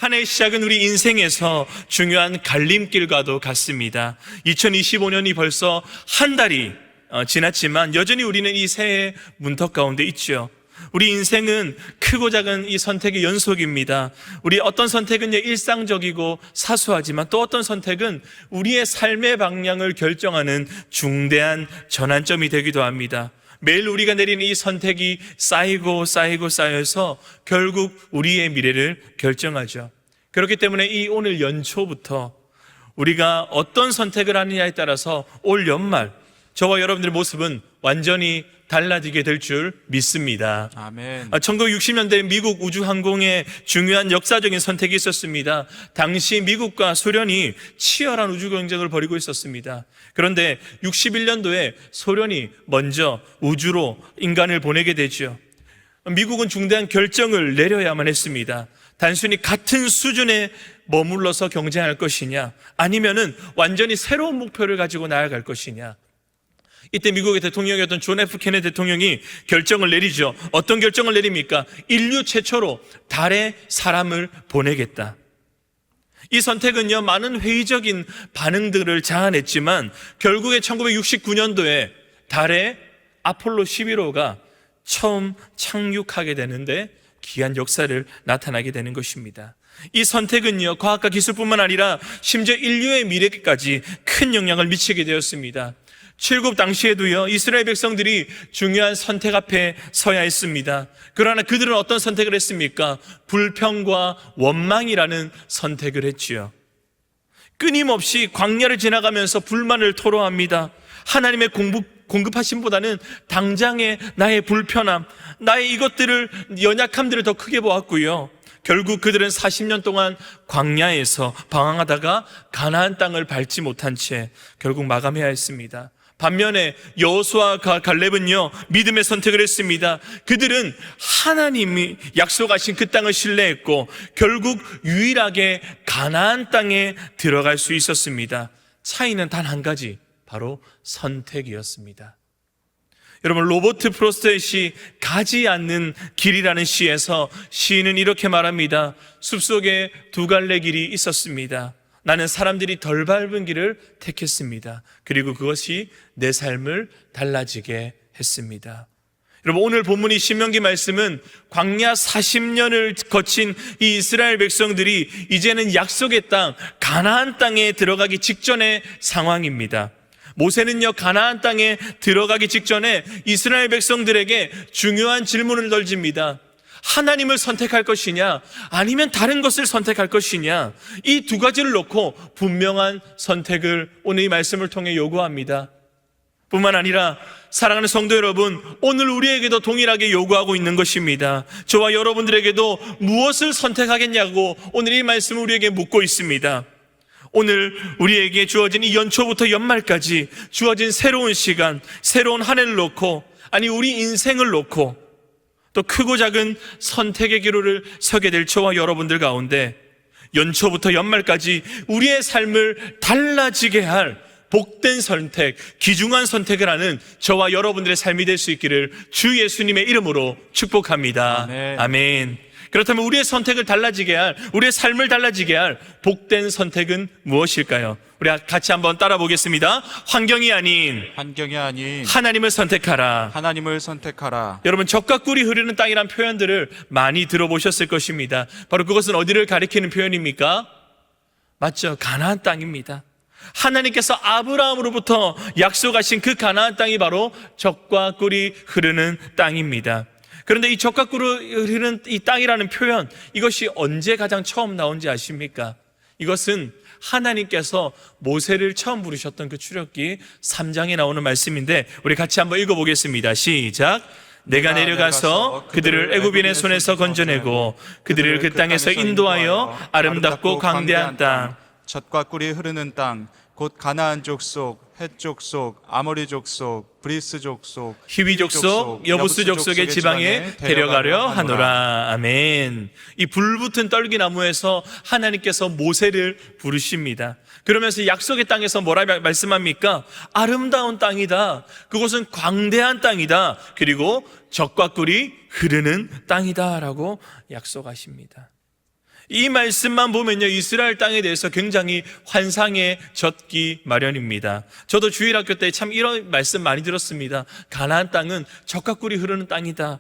한 해의 시작은 우리 인생에서 중요한 갈림길과도 같습니다. 2025년이 벌써 한 달이 지났지만 여전히 우리는 이 새해 문턱 가운데 있죠. 우리 인생은 크고 작은 이 선택의 연속입니다. 우리 어떤 선택은 일상적이고 사소하지만 또 어떤 선택은 우리의 삶의 방향을 결정하는 중대한 전환점이 되기도 합니다. 매일 우리가 내리는 이 선택이 쌓여서 결국 우리의 미래를 결정하죠. 그렇기 때문에 이 오늘 연초부터 우리가 어떤 선택을 하느냐에 따라서 올 연말 저와 여러분들의 모습은 완전히 달라지게 될 줄 믿습니다. 아멘. 1960년대 미국 우주항공에 중요한 역사적인 선택이 있었습니다. 당시 미국과 소련이 치열한 우주 경쟁을 벌이고 있었습니다. 그런데 61년도에 소련이 먼저 우주로 인간을 보내게 되죠. 미국은 중대한 결정을 내려야만 했습니다. 단순히 같은 수준에 머물러서 경쟁할 것이냐, 아니면은 완전히 새로운 목표를 가지고 나아갈 것이냐. 이때 미국의 대통령이었던 존 F 케네디 대통령이 결정을 내리죠. 어떤 결정을 내립니까? 인류 최초로 달에 사람을 보내겠다. 이 선택은요, 많은 회의적인 반응들을 자아냈지만 결국에 1969년도에 달에 아폴로 11호가 처음 착륙하게 되는데 귀한 역사를 나타나게 되는 것입니다. 이 선택은요, 과학과 기술뿐만 아니라 심지어 인류의 미래까지 큰 영향을 미치게 되었습니다. 출국 당시에도요, 이스라엘 백성들이 중요한 선택 앞에 서야 했습니다. 그러나 그들은 어떤 선택을 했습니까? 불평과 원망이라는 선택을 했지요. 끊임없이 광야를 지나가면서 불만을 토로합니다. 하나님의 공급하심보다는 당장의 나의 불편함, 나의 이것들을, 연약함들을 더 크게 보았고요. 결국 그들은 40년 동안 광야에서 방황하다가 가나안 땅을 밟지 못한 채 결국 마감해야 했습니다. 반면에 여호수아와 갈렙은요, 믿음의 선택을 했습니다. 그들은 하나님이 약속하신 그 땅을 신뢰했고 결국 유일하게 가나안 땅에 들어갈 수 있었습니다. 차이는 단 한 가지, 바로 선택이었습니다. 여러분, 로버트 프로스트의 시 가지 않는 길이라는 시에서 시인은 이렇게 말합니다. 숲속에 두 갈래 길이 있었습니다. 나는 사람들이 덜 밟은 길을 택했습니다. 그리고 그것이 내 삶을 달라지게 했습니다. 여러분, 오늘 본문이 신명기 말씀은 광야 40년을 거친 이 이스라엘 백성들이 이제는 약속의 땅, 가나안 땅에 들어가기 직전의 상황입니다. 모세는요, 가나안 땅에 들어가기 직전에 이스라엘 백성들에게 중요한 질문을 던집니다. 하나님을 선택할 것이냐, 아니면 다른 것을 선택할 것이냐, 이 두 가지를 놓고 분명한 선택을 오늘 이 말씀을 통해 요구합니다. 뿐만 아니라 사랑하는 성도 여러분, 오늘 우리에게도 동일하게 요구하고 있는 것입니다. 저와 여러분들에게도 무엇을 선택하겠냐고 오늘 이 말씀을 우리에게 묻고 있습니다. 오늘 우리에게 주어진 이 연초부터 연말까지 주어진 새로운 시간, 새로운 한 해를 놓고, 아니 우리 인생을 놓고 또 크고 작은 선택의 기로를 서게 될 저와 여러분들 가운데 연초부터 연말까지 우리의 삶을 달라지게 할 복된 선택, 귀중한 선택을 하는 저와 여러분들의 삶이 될 수 있기를 주 예수님의 이름으로 축복합니다. 아멘. 아멘. 그렇다면 우리의 선택을 달라지게 할, 우리의 삶을 달라지게 할 복된 선택은 무엇일까요? 우리 같이 한번 따라 보겠습니다. 환경이 아닌 하나님을 선택하라. 하나님을 선택하라. 여러분, 젖과 꿀이 흐르는 땅이라는 표현들을 많이 들어보셨을 것입니다. 바로 그것은 어디를 가리키는 표현입니까? 맞죠? 가나안 땅입니다. 하나님께서 아브라함으로부터 약속하신 그 가나안 땅이 바로 젖과 꿀이 흐르는 땅입니다. 그런데 이 젖과 꿀이 흐르는 이 땅이라는 표현, 이것이 언제 가장 처음 나온지 아십니까? 이것은 하나님께서 모세를 처음 부르셨던 그 출애굽기 3장에 나오는 말씀인데 우리 같이 한번 읽어보겠습니다. 시작. 내가 내려가서 그들을 애굽인의 손에서 건져내고 그들을 그 땅에서 인도하여 아름답고 광대한 땅, 젖과 꿀이 흐르는 땅, 곧 가나안 족속, 헷 족속, 아모리 족속, 브리스 족속, 히위 족속, 여부스 족속의 지방에 데려가려 하노라. 아멘. 이 불붙은 떨기나무에서 하나님께서 모세를 부르십니다. 그러면서 약속의 땅에서 뭐라 말씀합니까? 아름다운 땅이다. 그곳은 광대한 땅이다. 그리고 젖과 꿀이 흐르는 땅이다 라고 약속하십니다. 이 말씀만 보면요, 이스라엘 땅에 대해서 굉장히 환상에 젖기 마련입니다. 저도 주일학교 때 참 이런 말씀 많이 들었습니다. 가나안 땅은 젖과 꿀이 흐르는 땅이다.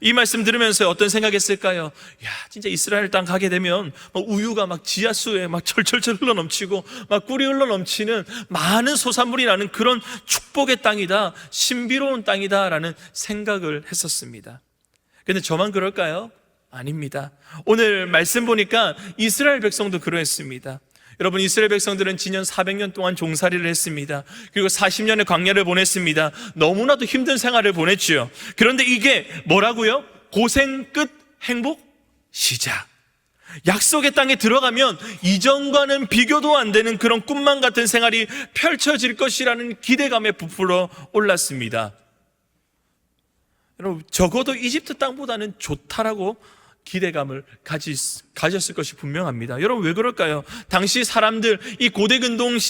이 말씀 들으면서 어떤 생각했을까요? 야, 진짜 이스라엘 땅 가게 되면 우유가 막 지하수에 막 철철철 흘러넘치고 막 꿀이 흘러넘치는 많은 소산물이 나는 그런 축복의 땅이다, 신비로운 땅이다라는 생각을 했었습니다. 근데 저만 그럴까요? 아닙니다. 오늘 말씀 보니까 이스라엘 백성도 그러했습니다. 여러분, 이스라엘 백성들은 지년 400년 동안 종살이를 했습니다. 그리고 40년의 광야를 보냈습니다. 너무나도 힘든 생활을 보냈죠. 그런데 이게 뭐라고요? 고생 끝 행복 시작. 약속의 땅에 들어가면 이전과는 비교도 안 되는 그런 꿈만 같은 생활이 펼쳐질 것이라는 기대감에 부풀어 올랐습니다. 여러분, 적어도 이집트 땅보다는 좋다라고 기대감을 가졌을 것이 분명합니다. 여러분, 왜 그럴까요? 당시 사람들, 이 고대 근동의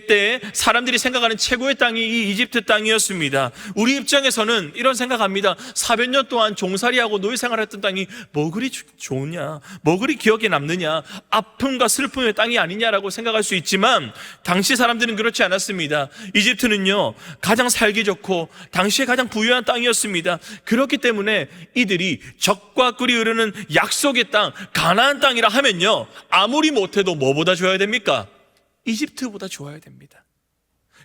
때 사람들이 생각하는 최고의 땅이 이 이집트 땅이었습니다. 우리 입장에서는 이런 생각합니다. 400년 동안 종살이하고 노예 생활했던 땅이 뭐 그리 좋으냐, 뭐 그리 기억에 남느냐, 아픔과 슬픔의 땅이 아니냐라고 생각할 수 있지만, 당시 사람들은 그렇지 않았습니다. 이집트는요, 가장 살기 좋고 당시에 가장 부유한 땅이었습니다. 그렇기 때문에 이들이 젖과 꿀이 흐르는 약속의 땅, 가나안 땅이라 하면요, 아무리 못해도 뭐보다 좋아야 됩니까? 이집트보다 좋아야 됩니다.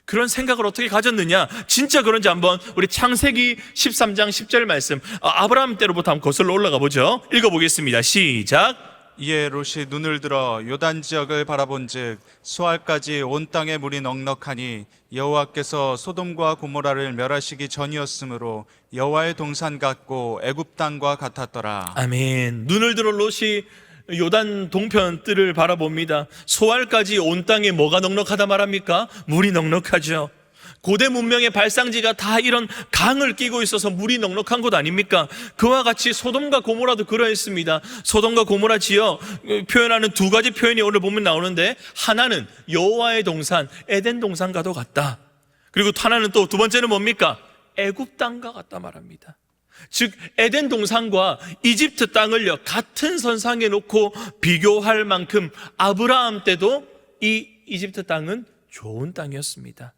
그런 생각을 어떻게 가졌느냐? 진짜 그런지 한번 우리 창세기 13장 10절 말씀, 아브라함 때로부터 한번 거슬러 올라가 보죠. 읽어보겠습니다. 시작. 이에 롯이 눈을 들어 요단 지역을 바라본즉 수알까지 온 땅에 물이 넉넉하니 여호와께서 소돔과 고모라를 멸하시기 전이었으므로 여호와의 동산 같고 애굽 땅과 같았더라. 아멘. 눈을 들어 롯이 요단 동편 뜰을 바라봅니다. 소알까지 온 땅에 뭐가 넉넉하다 말합니까? 물이 넉넉하죠. 고대 문명의 발상지가 다 이런 강을 끼고 있어서 물이 넉넉한 곳 아닙니까? 그와 같이 소돔과 고모라도 그러했습니다. 소돔과 고모라 지역 표현하는 두 가지 표현이 오늘 보면 나오는데, 하나는 여호와의 동산, 에덴 동산과도 같다. 그리고 하나는 또 두 번째는 뭡니까? 애굽 땅과 같다 말합니다. 즉 에덴 동산과 이집트 땅을요, 같은 선상에 놓고 비교할 만큼 아브라함 때도 이 이집트 땅은 좋은 땅이었습니다.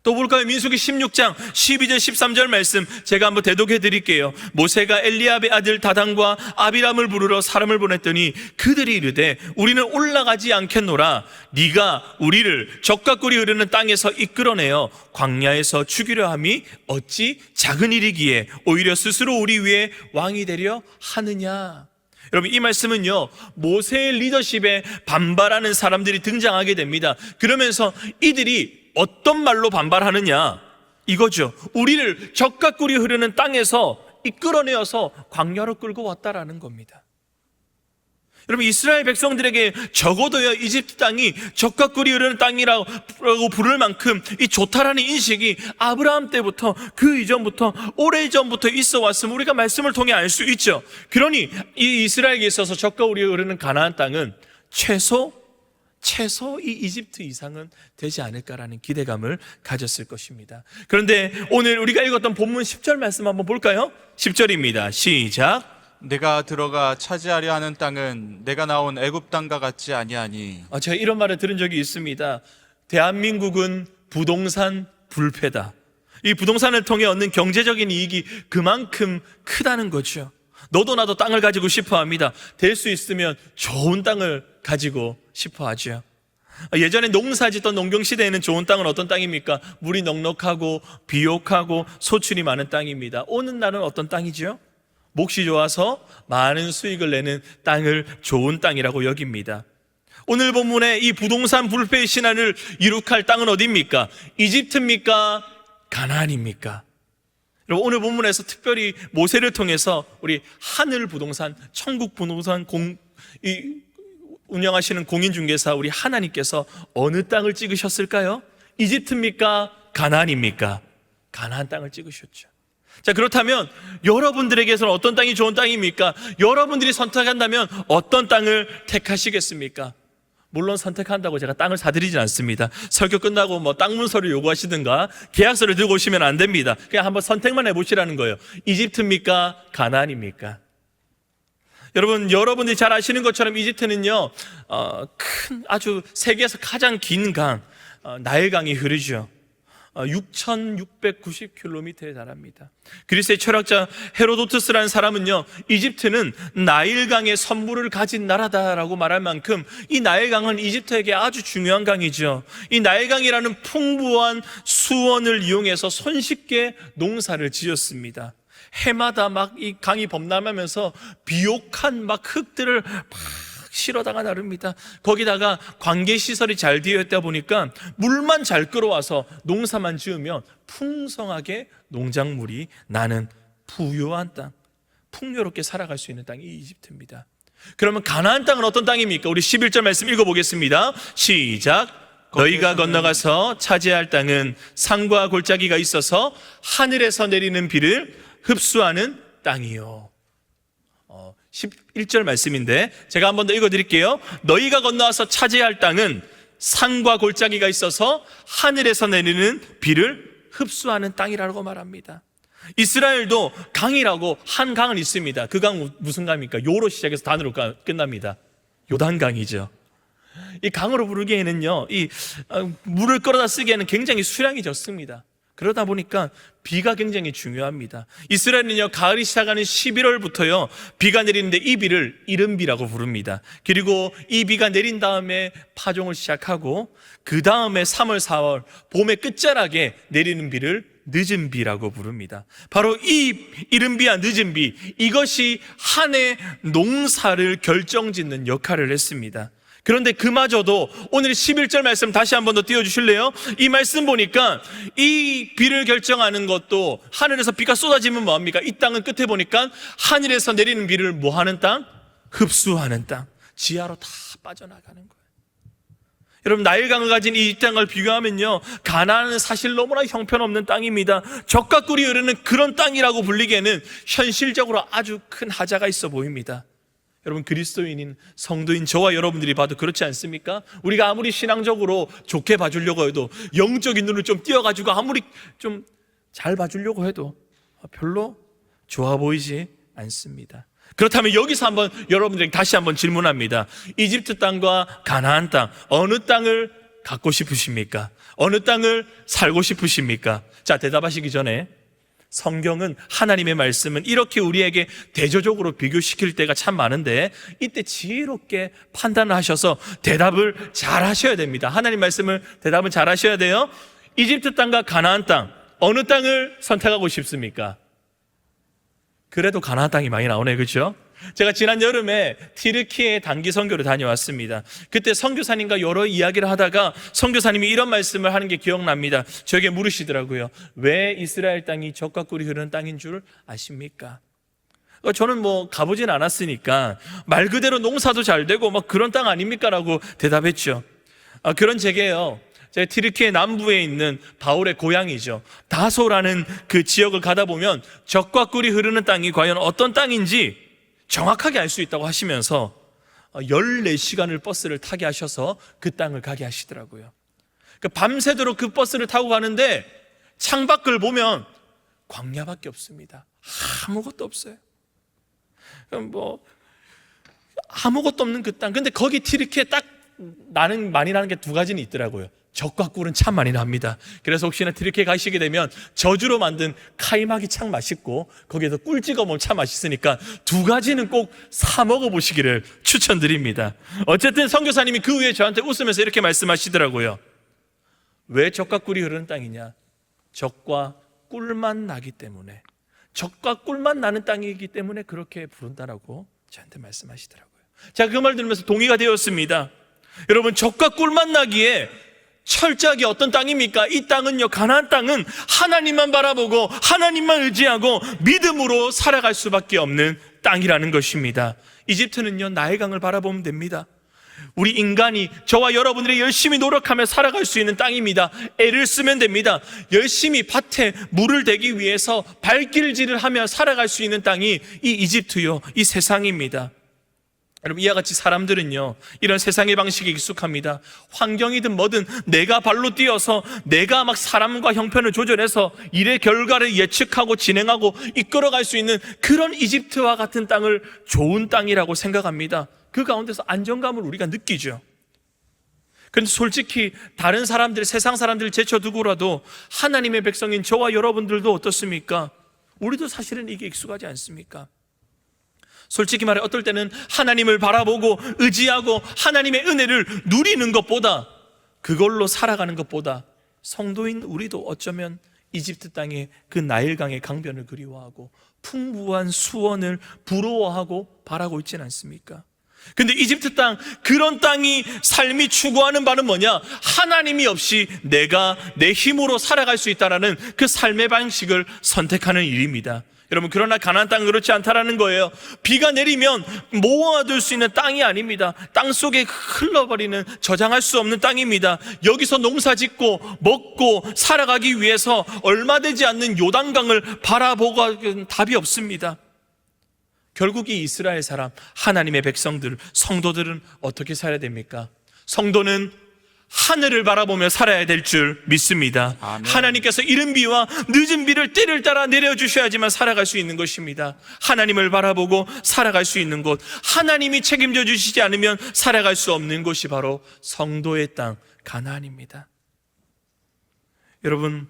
또 볼까요? 민수기 16장 12절 13절 말씀 제가 한번 대독해 드릴게요. 모세가 엘리압의 아들 다단과 아비람을 부르러 사람을 보냈더니 그들이 이르되 우리는 올라가지 않겠노라. 네가 우리를 젖과 꿀이 흐르는 땅에서 이끌어내어 광야에서 죽이려 함이 어찌 작은 일이기에 오히려 스스로 우리 위에 왕이 되려 하느냐. 여러분, 이 말씀은요, 모세의 리더십에 반발하는 사람들이 등장하게 됩니다. 그러면서 이들이 어떤 말로 반발하느냐, 이거죠. 우리를 젖과 꿀이 흐르는 땅에서 이끌어내어서 광야로 끌고 왔다라는 겁니다. 여러분, 이스라엘 백성들에게 적어도요, 이집트 땅이 젖과 꿀이 흐르는 땅이라고 부를 만큼 이 좋다라는 인식이 아브라함 때부터, 그 이전부터, 오래전부터 있어 왔음을 우리가 말씀을 통해 알 수 있죠. 그러니 이 이스라엘에게 있어서 젖과 꿀이 흐르는 가나안 땅은 최소 이 이집트 이상은 되지 않을까라는 기대감을 가졌을 것입니다. 그런데 오늘 우리가 읽었던 본문 10절 말씀 한번 볼까요? 10절입니다. 시작. 내가 들어가 차지하려 하는 땅은 내가 나온 애굽 땅과 같지 아니하니. 제가 이런 말을 들은 적이 있습니다. 대한민국은 부동산 불패다. 이 부동산을 통해 얻는 경제적인 이익이 그만큼 크다는 거죠. 너도 나도 땅을 가지고 싶어 합니다. 될 수 있으면 좋은 땅을 가지고 싶어 하죠. 예전에 농사 짓던 농경시대에는 좋은 땅은 어떤 땅입니까? 물이 넉넉하고 비옥하고 소출이 많은 땅입니다. 오는 날은 어떤 땅이죠? 몫이 좋아서 많은 수익을 내는 땅을 좋은 땅이라고 여깁니다. 오늘 본문의 이 부동산 불패의 신화를 이룩할 땅은 어디입니까? 이집트입니까? 가나안입니까? 여러분, 오늘 본문에서 특별히 모세를 통해서 우리 하늘 부동산, 천국 부동산 운영하시는 공인중개사 우리 하나님께서 어느 땅을 찍으셨을까요? 이집트입니까? 가나안입니까? 가나안 땅을 찍으셨죠. 자, 그렇다면 여러분들에게서는 어떤 땅이 좋은 땅입니까? 여러분들이 선택한다면 어떤 땅을 택하시겠습니까? 물론 선택한다고 제가 땅을 사드리진 않습니다. 설교 끝나고 땅 문서를 요구하시든가 계약서를 들고 오시면 안 됩니다. 그냥 한번 선택만 해보시라는 거예요. 이집트입니까? 가나안입니까? 여러분들이 잘 아시는 것처럼 이집트는요, 아주 세계에서 가장 긴 강, 나일강이 흐르죠. 6,690km에 달합니다. 그리스의 철학자 헤로도투스라는 사람은요, 이집트는 나일강의 선물을 가진 나라다라고 말할 만큼 이 나일강은 이집트에게 아주 중요한 강이죠. 이 나일강이라는 풍부한 수원을 이용해서 손쉽게 농사를 지었습니다. 해마다 막 이 강이 범람하면서 비옥한 막 흙들을 막 실어다가 나릅니다. 거기다가 관계시설이 잘 되어 있다 보니까 물만 잘 끌어와서 농사만 지으면 풍성하게 농작물이 나는 부유한 땅, 풍요롭게 살아갈 수 있는 땅이 이집트입니다. 그러면 가나안 땅은 어떤 땅입니까? 우리 11절 말씀 읽어보겠습니다. 시작. 너희가 건너가서 차지할 땅은 산과 골짜기가 있어서 하늘에서 내리는 비를 흡수하는 땅이요. 11절 말씀인데 제가 한번 더 읽어드릴게요. 너희가 건너와서 차지할 땅은 산과 골짜기가 있어서 하늘에서 내리는 비를 흡수하는 땅이라고 말합니다. 이스라엘도 강이라고 한 강은 있습니다. 그 강 무슨 강입니까? 요로 시작해서 단으로 끝납니다. 요단강이죠. 이 강으로 부르기에는요, 물을 끌어다 쓰기에는 굉장히 수량이 적습니다. 그러다 보니까 비가 굉장히 중요합니다. 이스라엘은요, 가을이 시작하는 11월부터요 비가 내리는데 이 비를 이른비라고 부릅니다. 그리고 이 비가 내린 다음에 파종을 시작하고 그 다음에 3월, 4월 봄의 끝자락에 내리는 비를 늦은 비라고 부릅니다. 바로 이 이른 비와 늦은 비, 이것이 한 해 농사를 결정짓는 역할을 했습니다. 그런데 그마저도 오늘 11절 말씀 다시 한 번 더 띄워주실래요? 이 말씀 보니까 이 비를 결정하는 것도 하늘에서 비가 쏟아지면 뭐합니까? 이 땅은 끝에 보니까 하늘에서 내리는 비를 뭐하는 땅? 흡수하는 땅, 지하로 다 빠져나가는 거예요. 여러분, 나일강을 가진 이 땅을 비교하면요, 가나안은 사실 너무나 형편없는 땅입니다. 적과 꿀이 흐르는 그런 땅이라고 불리기에는 현실적으로 아주 큰 하자가 있어 보입니다. 여러분, 그리스도인인 성도인 저와 여러분들이 봐도 그렇지 않습니까? 우리가 아무리 신앙적으로 좋게 봐주려고 해도, 영적인 눈을 좀 띄워가지고 아무리 좀 잘 봐주려고 해도 별로 좋아 보이지 않습니다. 그렇다면 여기서 한번 여러분들에게 다시 한번 질문합니다. 이집트 땅과 가나안 땅, 어느 땅을 갖고 싶으십니까? 어느 땅을 살고 싶으십니까? 자, 대답하시기 전에 성경은, 하나님의 말씀은 이렇게 우리에게 대조적으로 비교시킬 때가 참 많은데, 이때 지혜롭게 판단을 하셔서 대답을 잘 하셔야 됩니다. 하나님 말씀을 대답은 잘 하셔야 돼요. 이집트 땅과 가나안 땅, 어느 땅을 선택하고 싶습니까? 그래도 가나안 땅이 많이 나오네, 그렇죠? 제가 지난 여름에 티르키에 단기 선교를 다녀왔습니다. 그때 선교사님과 여러 이야기를 하다가 선교사님이 이런 말씀을 하는 게 기억납니다. 저에게 물으시더라고요. 왜 이스라엘 땅이 젖과 꿀이 흐르는 땅인 줄 아십니까? 저는 뭐 가보진 않았으니까 말 그대로 농사도 잘 되고 막 그런 땅 아닙니까? 라고 대답했죠. 그런 제게요, 제가 티르키의 남부에 있는 바울의 고향이죠, 다소라는 그 지역을 가다 보면 젖과 꿀이 흐르는 땅이 과연 어떤 땅인지 정확하게 알 수 있다고 하시면서 14시간을 버스를 타게 하셔서 그 땅을 가게 하시더라고요. 밤새도록 그 버스를 타고 가는데 창밖을 보면 광야밖에 없습니다. 아무것도 없어요. 뭐 아무것도 없는 그 땅. 근데 거기 티르키에 딱 많이 나는 게 두 가지는 있더라고요. 젖과 꿀은 참 많이 납니다. 그래서 혹시나 티르키에 가시게 되면 저주로 만든 카이막이 참 맛있고 거기에서 꿀 찍어 먹으면 참 맛있으니까 두 가지는 꼭 사 먹어보시기를 추천드립니다. 어쨌든 선교사님이 그 후에 저한테 웃으면서 이렇게 말씀하시더라고요. 왜 젖과 꿀이 흐르는 땅이냐? 젖과 꿀만 나기 때문에, 젖과 꿀만 나는 땅이기 때문에 그렇게 부른다라고 저한테 말씀하시더라고요. 제가 그 말 들으면서 동의가 되었습니다. 여러분, 젖과 꿀만 나기에 철저하게 어떤 땅입니까? 이 땅은요, 가나안 땅은 하나님만 바라보고 하나님만 의지하고 믿음으로 살아갈 수밖에 없는 땅이라는 것입니다. 이집트는요, 나일강을 바라보면 됩니다. 우리 인간이, 저와 여러분들이 열심히 노력하며 살아갈 수 있는 땅입니다. 애를 쓰면 됩니다. 열심히 밭에 물을 대기 위해서 발길질을 하며 살아갈 수 있는 땅이 이 이집트요, 이 세상입니다. 여러분, 이와 같이 사람들은요, 이런 세상의 방식에 익숙합니다. 환경이든 뭐든 내가 발로 뛰어서 내가 막 사람과 형편을 조절해서 일의 결과를 예측하고 진행하고 이끌어갈 수 있는 그런 이집트와 같은 땅을 좋은 땅이라고 생각합니다. 그 가운데서 안정감을 우리가 느끼죠. 그런데 솔직히 다른 사람들, 세상 사람들을 제쳐두고라도 하나님의 백성인 저와 여러분들도 어떻습니까? 우리도 사실은 이게 익숙하지 않습니까? 솔직히 말해 어떨 때는 하나님을 바라보고 의지하고 하나님의 은혜를 누리는 것보다, 그걸로 살아가는 것보다 성도인 우리도 어쩌면 이집트 땅의 그 나일강의 강변을 그리워하고 풍부한 수원을 부러워하고 바라고 있지는 않습니까? 근데 이집트 땅, 그런 땅이 삶이 추구하는 바는 뭐냐? 하나님이 없이 내가 내 힘으로 살아갈 수 있다라는 그 삶의 방식을 선택하는 일입니다. 여러분, 그러나 가나안 땅은 그렇지 않다라는 거예요. 비가 내리면 모아둘 수 있는 땅이 아닙니다. 땅 속에 흘러버리는, 저장할 수 없는 땅입니다. 여기서 농사 짓고 먹고 살아가기 위해서 얼마 되지 않는 요단강을 바라보고 답이 없습니다. 결국 이 이스라엘 사람, 하나님의 백성들, 성도들은 어떻게 살아야 됩니까? 성도는 하늘을 바라보며 살아야 될 줄 믿습니다. 아멘. 하나님께서 이른 비와 늦은 비를 때를 따라 내려주셔야지만 살아갈 수 있는 것입니다. 하나님을 바라보고 살아갈 수 있는 곳, 하나님이 책임져 주시지 않으면 살아갈 수 없는 곳이 바로 성도의 땅 가나안입니다. 여러분,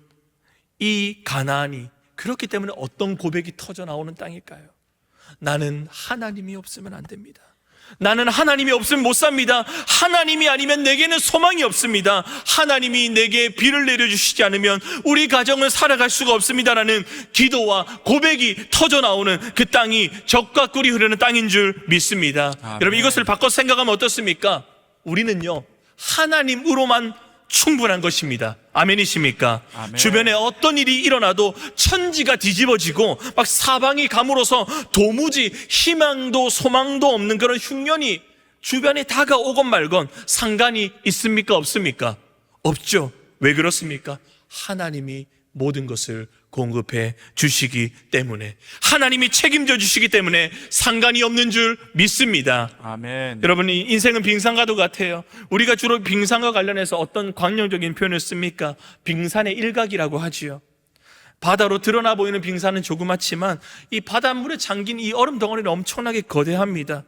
이 가나안이 그렇기 때문에 어떤 고백이 터져 나오는 땅일까요? 나는 하나님이 없으면 안 됩니다. 나는 하나님이 없으면 못 삽니다. 하나님이 아니면 내게는 소망이 없습니다. 하나님이 내게 비를 내려주시지 않으면 우리 가정을 살아갈 수가 없습니다라는 기도와 고백이 터져 나오는 그 땅이 젖과 꿀이 흐르는 땅인 줄 믿습니다. 아멘. 여러분, 이것을 바꿔 생각하면 어떻습니까? 우리는요, 하나님으로만 충분한 것입니다. 아멘이십니까? 아멘. 주변에 어떤 일이 일어나도 천지가 뒤집어지고 막 사방이 가물어서 도무지 희망도 소망도 없는 그런 흉년이 주변에 다가오건 말건 상관이 있습니까? 없습니까? 없죠. 왜 그렇습니까? 하나님이 모든 것을 공급해 주시기 때문에, 하나님이 책임져 주시기 때문에 상관이 없는 줄 믿습니다. 아멘. 여러분이 인생은 빙산과도 같아요. 우리가 주로 빙산과 관련해서 어떤 광명적인 표현을 씁니까? 빙산의 일각이라고 하지요. 바다로 드러나 보이는 빙산은 조그맣지만 이 바닷물에 잠긴 이 얼음 덩어리는 엄청나게 거대합니다.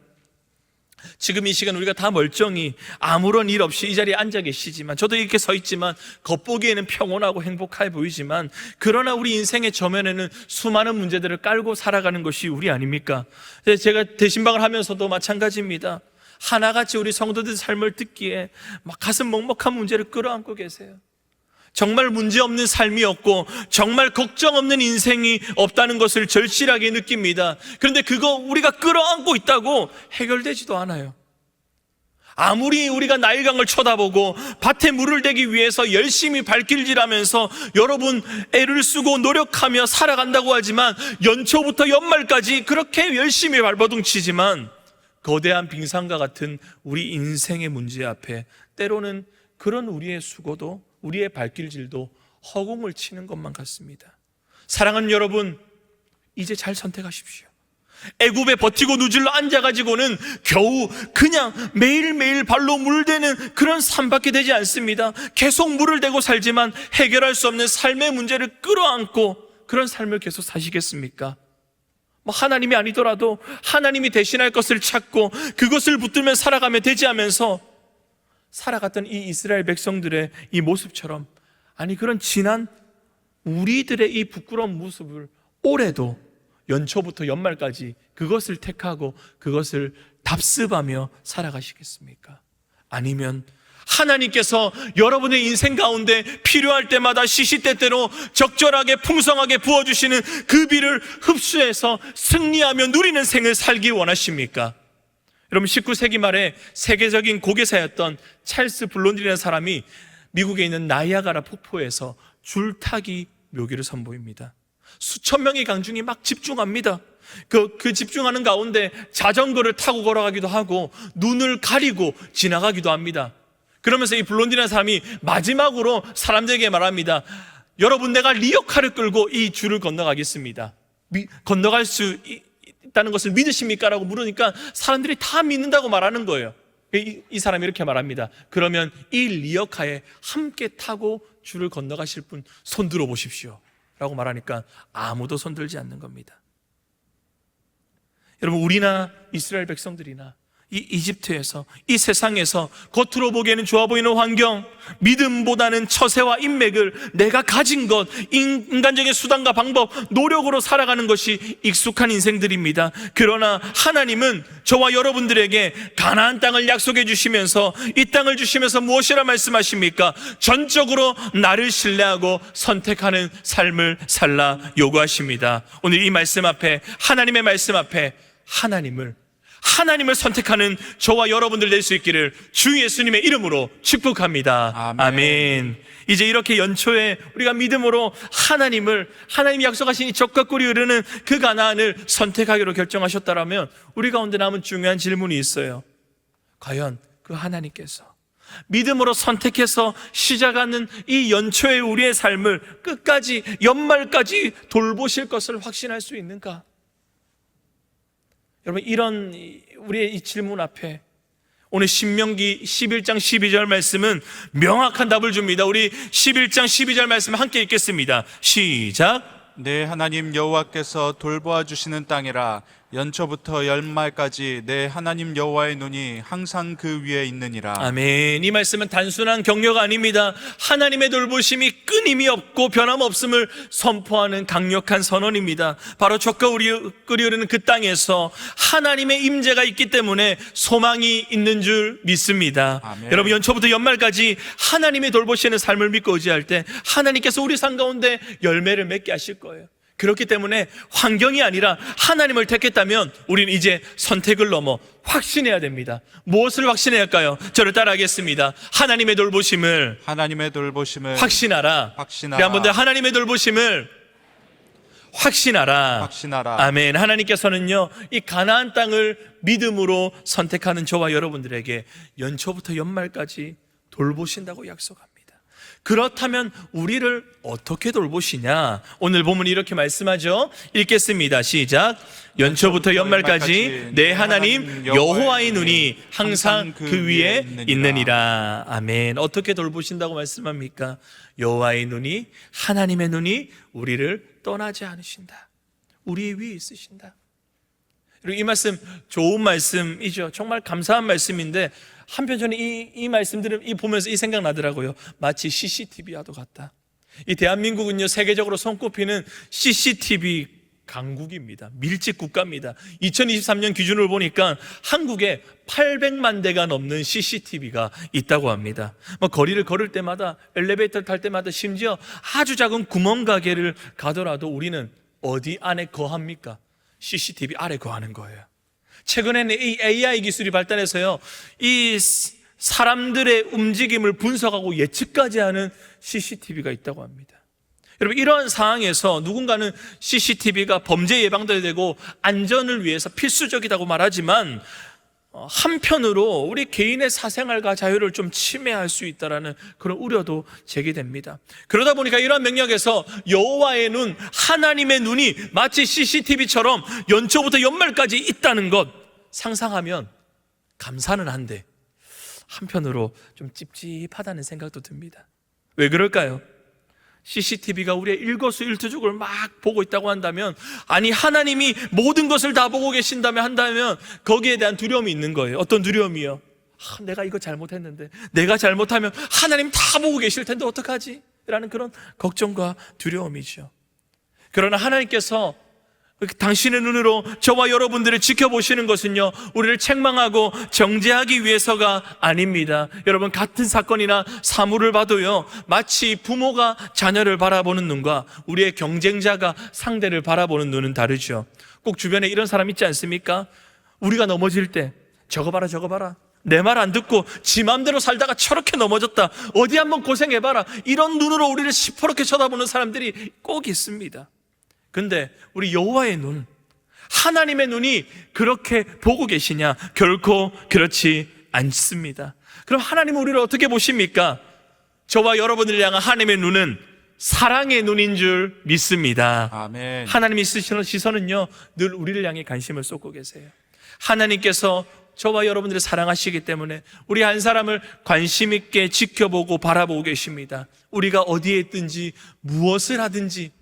지금 이 시간 우리가 다 멀쩡히 아무런 일 없이 이 자리에 앉아 계시지만, 저도 이렇게 서 있지만 겉보기에는 평온하고 행복해 보이지만, 그러나 우리 인생의 저면에는 수많은 문제들을 깔고 살아가는 것이 우리 아닙니까? 제가 대신방을 하면서도 마찬가지입니다. 하나같이 우리 성도들 삶을 듣기에 막 가슴 먹먹한 문제를 끌어안고 계세요. 정말 문제없는 삶이 없고 정말 걱정 없는 인생이 없다는 것을 절실하게 느낍니다. 그런데 그거 우리가 끌어안고 있다고 해결되지도 않아요. 아무리 우리가 나일강을 쳐다보고 밭에 물을 대기 위해서 열심히 발길질하면서 여러분 애를 쓰고 노력하며 살아간다고 하지만, 연초부터 연말까지 그렇게 열심히 발버둥치지만 거대한 빙산과 같은 우리 인생의 문제 앞에 때로는 그런 우리의 수고도, 우리의 발길질도 허공을 치는 것만 같습니다. 사랑하는 여러분, 이제 잘 선택하십시오. 애굽에 버티고 누질러 앉아가지고는 겨우 그냥 매일매일 발로 물대는 그런 삶밖에 되지 않습니다. 계속 물을 대고 살지만 해결할 수 없는 삶의 문제를 끌어안고 그런 삶을 계속 사시겠습니까? 하나님이 아니더라도 하나님이 대신할 것을 찾고 그것을 붙들며 살아가며 대지하면서 살아갔던 이 이스라엘 백성들의 이 모습처럼, 아니 그런 지난 우리들의 이 부끄러운 모습을 올해도 연초부터 연말까지 그것을 택하고 그것을 답습하며 살아가시겠습니까? 아니면 하나님께서 여러분의 인생 가운데 필요할 때마다 시시때때로 적절하게 풍성하게 부어주시는 그 비를 흡수해서 승리하며 누리는 생을 살기 원하십니까? 여러분, 19세기 말에 세계적인 고개사였던 찰스 블론디라는 사람이 미국에 있는 나이아가라 폭포에서 줄타기 묘기를 선보입니다. 수천 명의 강중이 막 집중합니다. 그 집중하는 가운데 자전거를 타고 걸어가기도 하고 눈을 가리고 지나가기도 합니다. 그러면서 이 블론디라는 사람이 마지막으로 사람들에게 말합니다. 여러분, 내가 리어카를 끌고 이 줄을 건너가겠습니다. 건너갈 수 있다는 것을 믿으십니까? 라고 물으니까 사람들이 다 믿는다고 말하는 거예요. 이 사람이 이렇게 말합니다. 그러면 이 리어카에 함께 타고 줄을 건너가실 분 손 들어 보십시오 라고 말하니까 아무도 손 들지 않는 겁니다. 여러분, 우리나 이스라엘 백성들이나 이 이집트에서, 이 세상에서 겉으로 보기에는 좋아 보이는 환경, 믿음보다는 처세와 인맥을, 내가 가진 것, 인간적인 수단과 방법, 노력으로 살아가는 것이 익숙한 인생들입니다. 그러나 하나님은 저와 여러분들에게 가나안 땅을 약속해 주시면서, 이 땅을 주시면서 무엇이라 말씀하십니까? 전적으로 나를 신뢰하고 선택하는 삶을 살라 요구하십니다. 오늘 이 말씀 앞에, 하나님의 말씀 앞에 하나님을 선택하는 저와 여러분들 될 수 있기를 주 예수님의 이름으로 축복합니다. 아멘. 아멘. 이제 이렇게 연초에 우리가 믿음으로 하나님이 약속하신 이 적과 꿀이 흐르는 그 가나안을 선택하기로 결정하셨다라면 우리 가운데 남은 중요한 질문이 있어요. 과연 그 하나님께서 믿음으로 선택해서 시작하는 이 연초의 우리의 삶을 끝까지, 연말까지 돌보실 것을 확신할 수 있는가? 여러분, 이런 우리의 이 질문 앞에 오늘 신명기 11장 12절 말씀은 명확한 답을 줍니다. 우리 11장 12절 말씀 함께 읽겠습니다. 시작. 내 하나님 여호와께서 돌보아 주시는 땅이라 연초부터 연말까지 내 하나님 여호와의 눈이 항상 그 위에 있느니라. 아멘. 이 말씀은 단순한 격려가 아닙니다. 하나님의 돌보심이 끊임이 없고 변함없음을 선포하는 강력한 선언입니다. 바로 적과 꿀이 흐르는 그 땅에서 하나님의 임재가 있기 때문에 소망이 있는 줄 믿습니다. 아멘. 여러분, 연초부터 연말까지 하나님의 돌보시는 삶을 믿고 의지할 때 하나님께서 우리 삶 가운데 열매를 맺게 하실 거예요. 그렇기 때문에 환경이 아니라 하나님을 택했다면 우리는 이제 선택을 넘어 확신해야 됩니다. 무엇을 확신해야 할까요? 저를 따라하겠습니다. 하나님의 돌보심을 확신하라. 우리 한번 더 하나님의 돌보심을 확신하라. 아멘. 하나님께서는요, 이 가나안 땅을 믿음으로 선택하는 저와 여러분들에게 연초부터 연말까지 돌보신다고 약속합니다. 그렇다면 우리를 어떻게 돌보시냐? 오늘 본문이 이렇게 말씀하죠. 읽겠습니다. 시작. 연초부터 연말까지 내 하나님 여호와의 눈이 항상 그 위에 있느니라. 아멘. 어떻게 돌보신다고 말씀합니까? 여호와의 눈이, 하나님의 눈이 우리를 떠나지 않으신다. 우리 위에 있으신다. 그리고 이 말씀 좋은 말씀이죠. 정말 감사한 말씀인데 한편 저는 이 말씀들을 보면서 이 생각 나더라고요. 마치 CCTV와도 같다. 이 대한민국은요, 세계적으로 손꼽히는 CCTV 강국입니다. 밀집 국가입니다. 2023년 기준으로 보니까 한국에 800만 대가 넘는 CCTV가 있다고 합니다. 거리를 걸을 때마다, 엘리베이터를 탈 때마다, 심지어 아주 작은 구멍 가게를 가더라도 우리는 어디 안에 거합니까? CCTV 아래 거하는 거예요. 최근에는 이 AI 기술이 발달해서요, 이 사람들의 움직임을 분석하고 예측까지 하는 CCTV가 있다고 합니다. 여러분, 이러한 상황에서 누군가는 CCTV가 범죄 예방도 되고 안전을 위해서 필수적이라고 말하지만 한편으로 우리 개인의 사생활과 자유를 좀 침해할 수 있다는 그런 우려도 제기됩니다. 그러다 보니까 이러한 맥락에서 여호와의 눈, 하나님의 눈이 마치 CCTV처럼 연초부터 연말까지 있다는 것 상상하면 감사는 한데 한편으로 좀 찝찝하다는 생각도 듭니다. 왜 그럴까요? CCTV가 우리의 일거수일투족을 막 보고 있다고 한다면, 아니 하나님이 모든 것을 다 보고 계신다면 한다면 거기에 대한 두려움이 있는 거예요. 어떤 두려움이요? 내가 이거 잘못했는데, 내가 잘못하면 하나님 다 보고 계실 텐데 어떡하지? 라는 그런 걱정과 두려움이죠. 그러나 하나님께서 당신의 눈으로 저와 여러분들을 지켜보시는 것은요, 우리를 책망하고 정죄하기 위해서가 아닙니다. 여러분, 같은 사건이나 사물을 봐도요, 마치 부모가 자녀를 바라보는 눈과 우리의 경쟁자가 상대를 바라보는 눈은 다르죠. 꼭 주변에 이런 사람 있지 않습니까? 우리가 넘어질 때 저거 봐라 저거 봐라, 내 말 안 듣고 지 맘대로 살다가 저렇게 넘어졌다, 어디 한번 고생해봐라, 이런 눈으로 우리를 시퍼렇게 쳐다보는 사람들이 꼭 있습니다. 근데 우리 여호와의 눈, 하나님의 눈이 그렇게 보고 계시냐? 결코 그렇지 않습니다. 그럼 하나님은 우리를 어떻게 보십니까? 저와 여러분을 향한 하나님의 눈은 사랑의 눈인 줄 믿습니다. 아멘. 하나님의 시선은요, 늘 우리를 향해 관심을 쏟고 계세요. 하나님께서 저와 여러분들을 사랑하시기 때문에 우리 한 사람을 관심 있게 지켜보고 바라보고 계십니다. 우리가 어디에 있든지, 무엇을 하든지,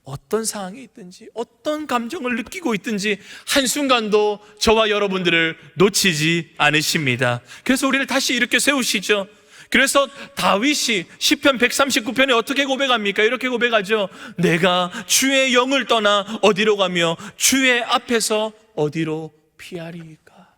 어떤 상황에 있든지, 어떤 감정을 느끼고 있든지 한순간도 저와 여러분들을 놓치지 않으십니다. 그래서 우리를 다시 이렇게 세우시죠. 그래서 다윗이 시편 139편에 어떻게 고백합니까? 이렇게 고백하죠. 내가 주의 영을 떠나 어디로 가며 주의 앞에서 어디로 피하리까?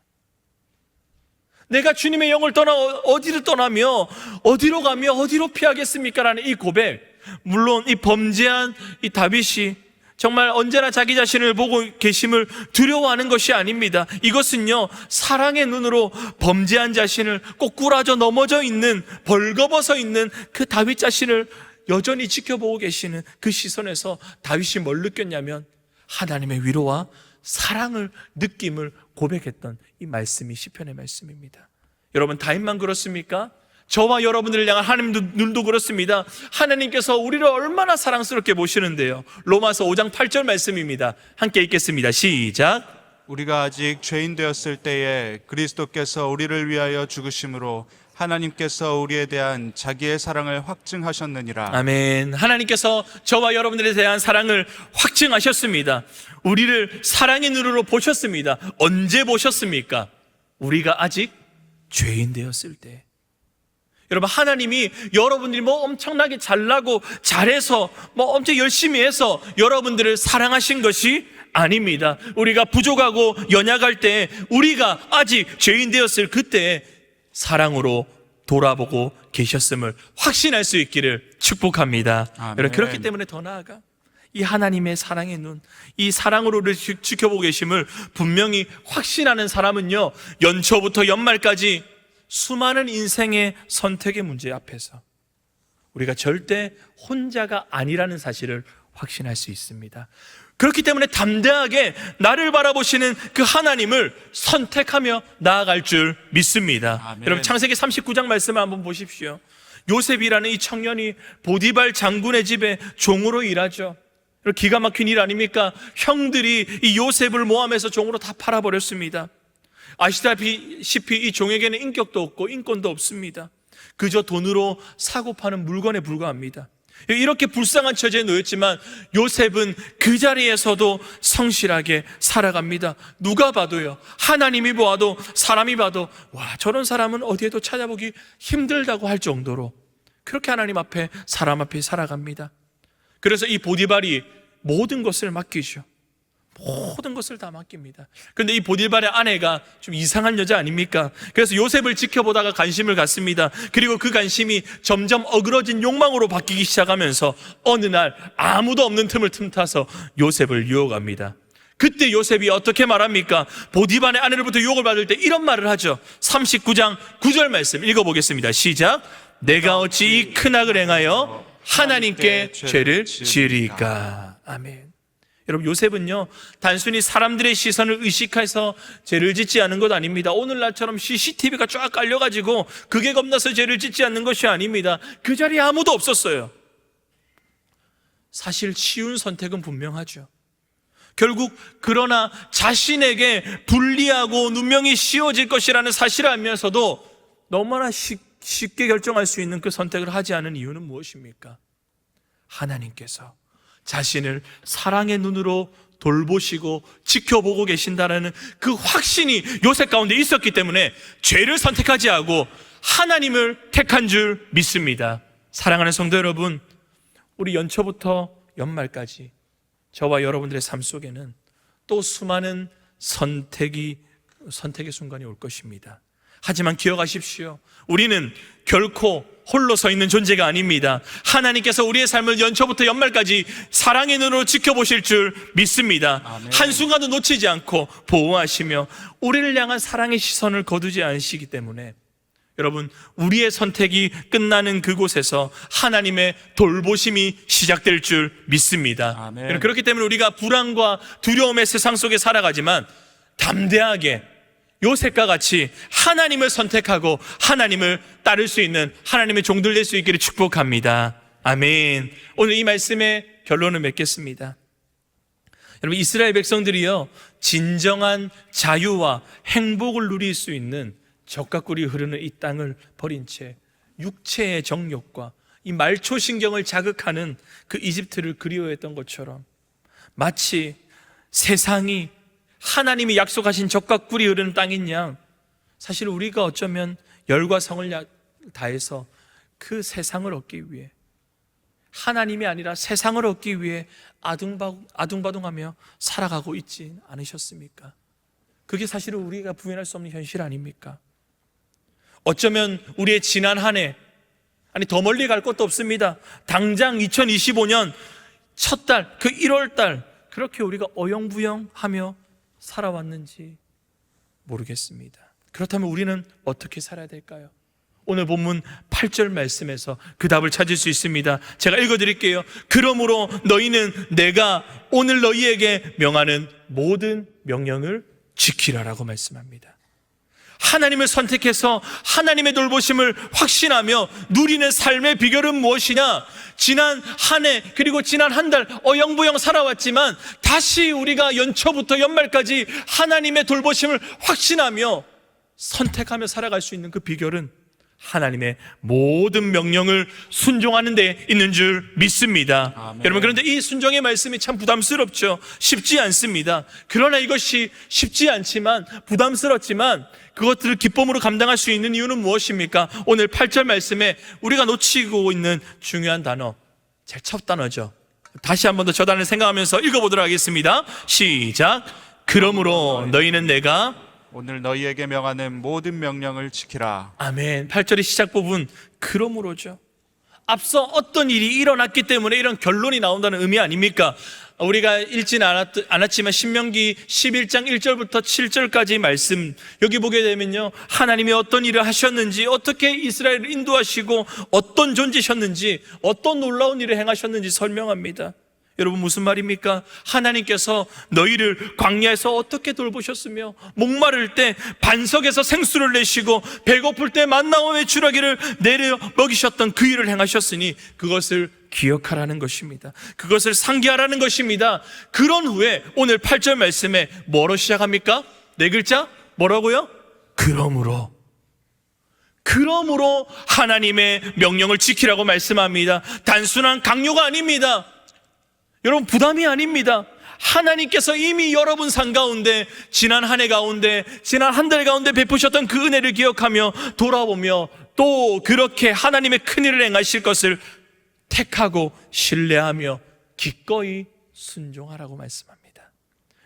내가 주님의 영을 떠나 어디를 떠나며 어디로 가며 어디로 피하겠습니까? 라는 이 고백. 물론 이 범죄한 이 다윗이 정말 언제나 자기 자신을 보고 계심을 두려워하는 것이 아닙니다. 이것은요, 사랑의 눈으로 범죄한 자신을 꼬꾸라져 넘어져 있는, 벌거벗어 있는 그 다윗 자신을 여전히 지켜보고 계시는 그 시선에서 다윗이 뭘 느꼈냐면 하나님의 위로와 사랑을 느낌을 고백했던 이 말씀이 시편의 말씀입니다. 여러분, 다윗만 그렇습니까? 저와 여러분들을 향한 하나님 눈도 그렇습니다. 하나님께서 우리를 얼마나 사랑스럽게 보시는데요. 로마서 5장 8절 말씀입니다. 함께 읽겠습니다. 시작. 우리가 아직 죄인 되었을 때에 그리스도께서 우리를 위하여 죽으심으로 하나님께서 우리에 대한 자기의 사랑을 확증하셨느니라. 아멘. 하나님께서 저와 여러분들에 대한 사랑을 확증하셨습니다. 우리를 사랑의 눈으로 보셨습니다. 언제 보셨습니까? 우리가 아직 죄인 되었을 때. 여러분, 하나님이 여러분들이 뭐 엄청나게 잘나고 잘해서 뭐 엄청 열심히 해서 여러분들을 사랑하신 것이 아닙니다. 우리가 부족하고 연약할 때, 우리가 아직 죄인 되었을 그때 사랑으로 돌아보고 계셨음을 확신할 수 있기를 축복합니다. 아멘. 여러분, 그렇기 때문에 더 나아가 이 하나님의 사랑의 눈, 이 사랑으로 지켜보고 계심을 분명히 확신하는 사람은요, 연초부터 연말까지 수많은 인생의 선택의 문제 앞에서 우리가 절대 혼자가 아니라는 사실을 확신할 수 있습니다. 그렇기 때문에 담대하게 나를 바라보시는 그 하나님을 선택하며 나아갈 줄 믿습니다. 아멘. 여러분, 창세기 39장 말씀을 한번 보십시오. 요셉이라는 이 청년이 보디발 장군의 집에 종으로 일하죠. 기가 막힌 일 아닙니까? 형들이 이 요셉을 모함해서 종으로 다 팔아버렸습니다. 아시다시피 이 종에게는 인격도 없고 인권도 없습니다. 그저 돈으로 사고 파는 물건에 불과합니다. 이렇게 불쌍한 처지에 놓였지만 요셉은 그 자리에서도 성실하게 살아갑니다. 누가 봐도요, 하나님이 보아도 사람이 봐도 와, 저런 사람은 어디에도 찾아보기 힘들다고 할 정도로 그렇게 하나님 앞에, 사람 앞에 살아갑니다. 그래서 이 보디발이 모든 것을 맡기죠. 모든 것을 다 맡깁니다. 그런데 이 보디발의 아내가 좀 이상한 여자 아닙니까? 그래서 요셉을 지켜보다가 관심을 갖습니다. 그리고 그 관심이 점점 어그러진 욕망으로 바뀌기 시작하면서 어느 날 아무도 없는 틈을 틈타서 요셉을 유혹합니다. 그때 요셉이 어떻게 말합니까? 보디발의 아내로부터 유혹을 받을 때 이런 말을 하죠. 39장 9절 말씀 읽어보겠습니다. 시작. 내가 어찌 이 큰 악을 행하여 하나님께 죄를 지으리까. 아멘. 여러분, 요셉은요, 단순히 사람들의 시선을 의식해서 죄를 짓지 않은 것 아닙니다. 오늘날처럼 CCTV가 쫙 깔려가지고 그게 겁나서 죄를 짓지 않는 것이 아닙니다. 그 자리에 아무도 없었어요. 사실 쉬운 선택은 분명하죠. 결국 그러나 자신에게 불리하고 누명이 씌워질 것이라는 사실을 알면서도 너무나 쉽게 결정할 수 있는 그 선택을 하지 않은 이유는 무엇입니까? 하나님께서 자신을 사랑의 눈으로 돌보시고 지켜보고 계신다는 그 확신이 요셉 가운데 있었기 때문에 죄를 선택하지 않고 하나님을 택한 줄 믿습니다. 사랑하는 성도 여러분, 우리 연초부터 연말까지 저와 여러분들의 삶 속에는 또 수많은 선택의 순간이 올 것입니다. 하지만 기억하십시오. 우리는 결코 홀로 서 있는 존재가 아닙니다. 하나님께서 우리의 삶을 연초부터 연말까지 사랑의 눈으로 지켜보실 줄 믿습니다. 아멘. 한순간도 놓치지 않고 보호하시며 우리를 향한 사랑의 시선을 거두지 않으시기 때문에 여러분, 우리의 선택이 끝나는 그곳에서 하나님의 돌보심이 시작될 줄 믿습니다. 아멘. 그렇기 때문에 우리가 불안과 두려움의 세상 속에 살아가지만 담대하게 요셉과 같이 하나님을 선택하고 하나님을 따를 수 있는 하나님의 종들 될 수 있기를 축복합니다. 아멘. 오늘 이 말씀의 결론을 맺겠습니다. 여러분, 이스라엘 백성들이요, 진정한 자유와 행복을 누릴 수 있는 젖과 꿀이 흐르는 이 땅을 버린 채 육체의 정욕과 이 말초신경을 자극하는 그 이집트를 그리워했던 것처럼, 마치 세상이 하나님이 약속하신 젖과 꿀이 흐르는 땅인 양, 사실 우리가 어쩌면 열과 성을 다해서 그 세상을 얻기 위해, 하나님이 아니라 세상을 얻기 위해 아둥바둥하며 살아가고 있지 않으셨습니까? 그게 사실은 우리가 부인할 수 없는 현실 아닙니까? 어쩌면 우리의 지난 한 해, 아니 더 멀리 갈 것도 없습니다. 당장 2025년 첫 달, 그 1월 달, 그렇게 우리가 어영부영하며 살아왔는지 모르겠습니다. 그렇다면 우리는 어떻게 살아야 될까요? 오늘 본문 8절 말씀에서 그 답을 찾을 수 있습니다. 제가 읽어드릴게요. 그러므로 너희는 내가 오늘 너희에게 명하는 모든 명령을 지키라라고 말씀합니다. 하나님을 선택해서 하나님의 돌보심을 확신하며 누리는 삶의 비결은 무엇이냐? 지난 한 해 그리고 지난 한 달 어영부영 살아왔지만 다시 우리가 연초부터 연말까지 하나님의 돌보심을 확신하며 선택하며 살아갈 수 있는 그 비결은 하나님의 모든 명령을 순종하는 데 있는 줄 믿습니다. 아멘. 여러분, 그런데 이 순종의 말씀이 참 부담스럽죠. 쉽지 않습니다. 그러나 이것이 쉽지 않지만, 부담스럽지만 그것들을 기쁨으로 감당할 수 있는 이유는 무엇입니까? 오늘 8절 말씀에 우리가 놓치고 있는 중요한 단어, 제일 첫 단어죠. 다시 한 번 더 저 단어를 생각하면서 읽어보도록 하겠습니다. 시작. 그러므로 너희는 내가 오늘 너희에게 명하는 모든 명령을 지키라. 아멘. 8절의 시작 부분, 그러므로죠. 앞서 어떤 일이 일어났기 때문에 이런 결론이 나온다는 의미 아닙니까? 우리가 읽지는 않았지만 신명기 11장 1절부터 7절까지 말씀, 여기 보게 되면요, 하나님이 어떤 일을 하셨는지, 어떻게 이스라엘을 인도하시고 어떤 존재셨는지, 어떤 놀라운 일을 행하셨는지 설명합니다. 여러분, 무슨 말입니까? 하나님께서 너희를 광야에서 어떻게 돌보셨으며, 목마를 때 반석에서 생수를 내시고 배고플 때 만나와 메추라기를 내려 먹이셨던 그 일을 행하셨으니 그것을 기억하라는 것입니다. 그것을 상기하라는 것입니다. 그런 후에 오늘 8절 말씀에 뭐로 시작합니까? 네 글자? 뭐라고요? 그러므로 하나님의 명령을 지키라고 말씀합니다. 단순한 강요가 아닙니다. 여러분, 부담이 아닙니다. 하나님께서 이미 여러분 삶 가운데, 지난 한 해 가운데, 지난 한 달 가운데 베푸셨던 그 은혜를 기억하며 돌아보며 또 그렇게 하나님의 큰일을 행하실 것을 택하고 신뢰하며 기꺼이 순종하라고 말씀합니다.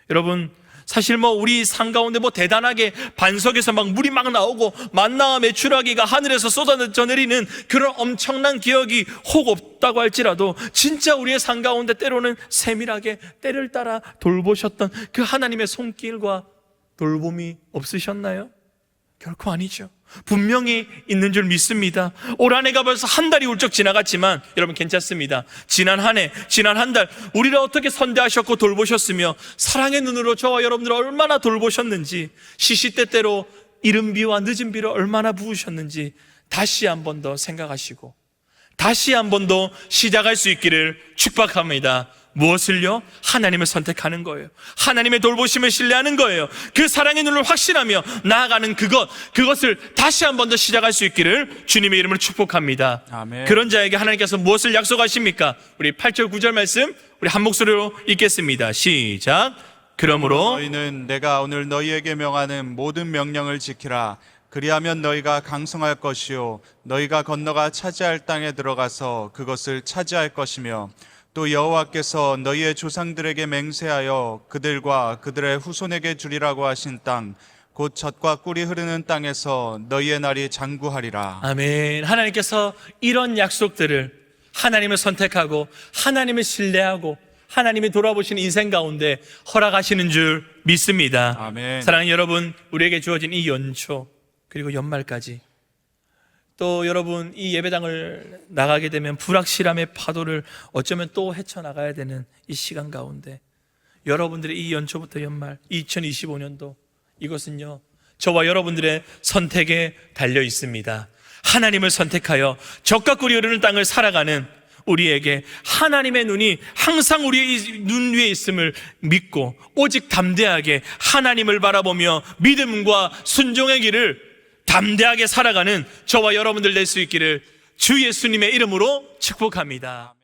여러분, 사실 우리 산 가운데 대단하게 반석에서 물이 막 나오고 만나와 메추라기가 하늘에서 쏟아져 내리는 그런 엄청난 기억이 혹 없다고 할지라도, 진짜 우리의 산 가운데 때로는 세밀하게 때를 따라 돌보셨던 그 하나님의 손길과 돌봄이 없으셨나요? 결코 아니죠. 분명히 있는 줄 믿습니다. 올 한 해가 벌써 한 달이 훌쩍 지나갔지만 여러분, 괜찮습니다. 지난 한 해, 지난 한 달 우리를 어떻게 선대하셨고 돌보셨으며 사랑의 눈으로 저와 여러분들을 얼마나 돌보셨는지, 시시때때로 이른 비와 늦은 비를 얼마나 부으셨는지 다시 한 번 더 생각하시고 다시 한 번 더 시작할 수 있기를 축복합니다. 무엇을요? 하나님을 선택하는 거예요. 하나님의 돌보심을 신뢰하는 거예요. 그 사랑의 눈을 확신하며 나아가는 그것을 다시 한 번 더 시작할 수 있기를 주님의 이름으로 축복합니다. 아멘. 그런 자에게 하나님께서 무엇을 약속하십니까? 우리 8절 9절 말씀 우리 한 목소리로 읽겠습니다. 시작. 그러므로 너희는 내가 오늘 너희에게 명하는 모든 명령을 지키라. 그리하면 너희가 강성할 것이요 너희가 건너가 차지할 땅에 들어가서 그것을 차지할 것이며, 또 여호와께서 너희의 조상들에게 맹세하여 그들과 그들의 후손에게 주리라고 하신 땅, 곧 젖과 꿀이 흐르는 땅에서 너희의 날이 장구하리라. 아멘. 하나님께서 이런 약속들을, 하나님을 선택하고 하나님을 신뢰하고 하나님이 돌아보시는 인생 가운데 허락하시는 줄 믿습니다. 아멘. 사랑하는 여러분, 우리에게 주어진 이 연초 그리고 연말까지, 또 여러분 이 예배당을 나가게 되면 불확실함의 파도를 어쩌면 또 헤쳐나가야 되는 이 시간 가운데, 여러분들의 이 연초부터 연말 2025년도, 이것은요 저와 여러분들의 선택에 달려 있습니다. 하나님을 선택하여 젖과 꿀이 흐르는 땅을 살아가는 우리에게 하나님의 눈이 항상 우리의 눈 위에 있음을 믿고 오직 담대하게 하나님을 바라보며 믿음과 순종의 길을 담대하게 살아가는 저와 여러분들 될 수 있기를 주 예수님의 이름으로 축복합니다.